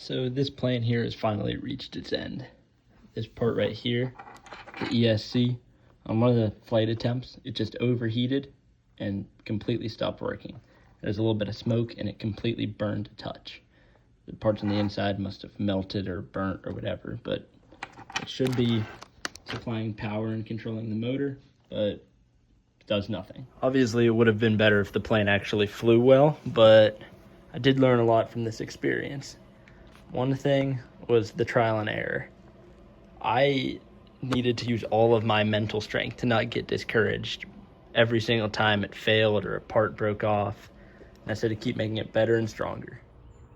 So this plane here has finally reached its end. This part right here, the ESC, on one of the flight attempts, it just overheated and completely stopped working. There's a little bit of smoke and it completely burned to touch. The parts on the inside must have melted or burnt or whatever, but it should be supplying power and controlling the motor, but it does nothing. Obviously, it would have been better if the plane actually flew well, but I did learn a lot from this experience. One thing was the trial and error. I needed to use all of my mental strength to not get discouraged every single time it failed or a part broke off. And I said to keep making it better and stronger.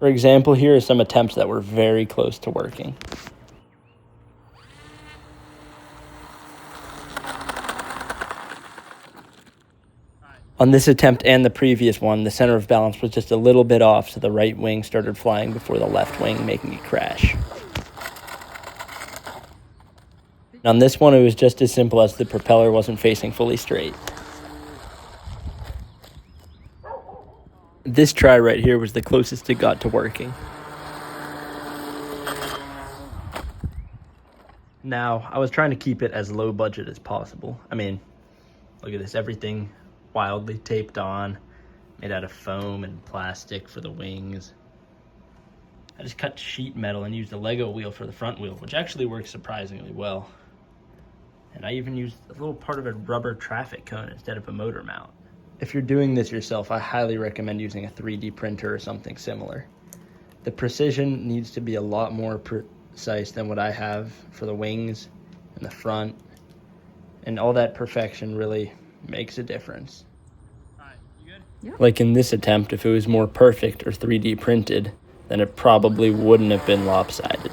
For example, here are some attempts that were very close to working. On this attempt and the previous one, the center of balance was just a little bit off, so the right wing started flying before the left wing, making it crash. And on this one, it was just as simple as the propeller wasn't facing fully straight. This try right here was the closest it got to working. Now, I was trying to keep it as low budget as possible. I mean, look at this, everything wildly taped on, made out of foam and plastic for the wings. I just cut sheet metal and used a Lego wheel for the front wheel, which actually works surprisingly well. And I even used a little part of a rubber traffic cone instead of a motor mount. If you're doing this yourself, I highly recommend using a 3D printer or something similar. The precision needs to be a lot more precise than what I have for the wings and the front, and all that perfection really makes a difference. All right, you good? Yeah. Like in this attempt, if it was more perfect or 3D printed, then it probably wouldn't have been lopsided.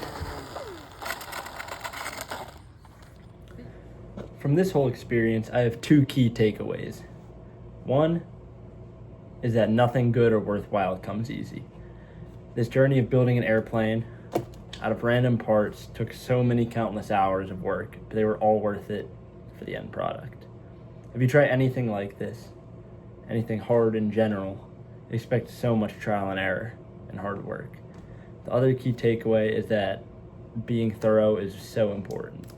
From this whole experience, I have two key takeaways. One is that nothing good or worthwhile comes easy. This journey of building an airplane out of random parts took so many countless hours of work, but they were all worth it for the end product. If you try anything like this, anything hard in general, expect so much trial and error and hard work. The other key takeaway is that being thorough is so important.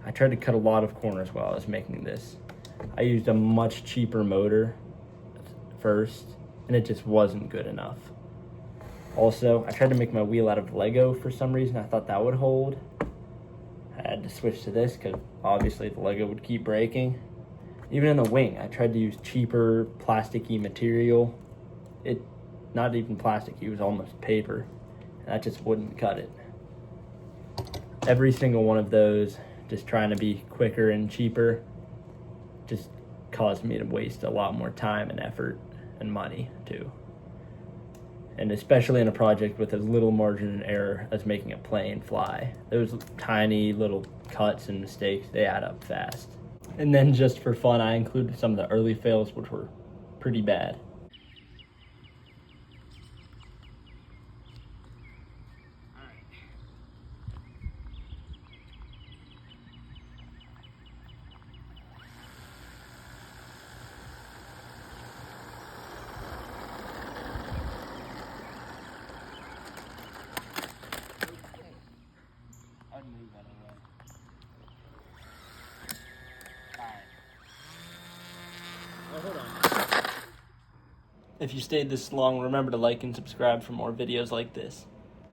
I tried to cut a lot of corners while I was making this. I used a much cheaper motor first, and it just wasn't good enough. Also, I tried to make my wheel out of Lego for some reason. I thought that would hold. I had to switch to this because obviously the Lego would keep breaking. Even in the wing, I tried to use cheaper plasticky material. Not even plastic, it was almost paper. And that just wouldn't cut it. Every single one of those, just trying to be quicker and cheaper, just caused me to waste a lot more time and effort and money too. And especially in a project with as little margin of error as making a plane fly. Those tiny little cuts and mistakes, they add up fast. And then just for fun, I included some of the early fails, which were pretty bad. I'd move out of the way. Oh, hold on. If you stayed this long, remember to like and subscribe for more videos like this.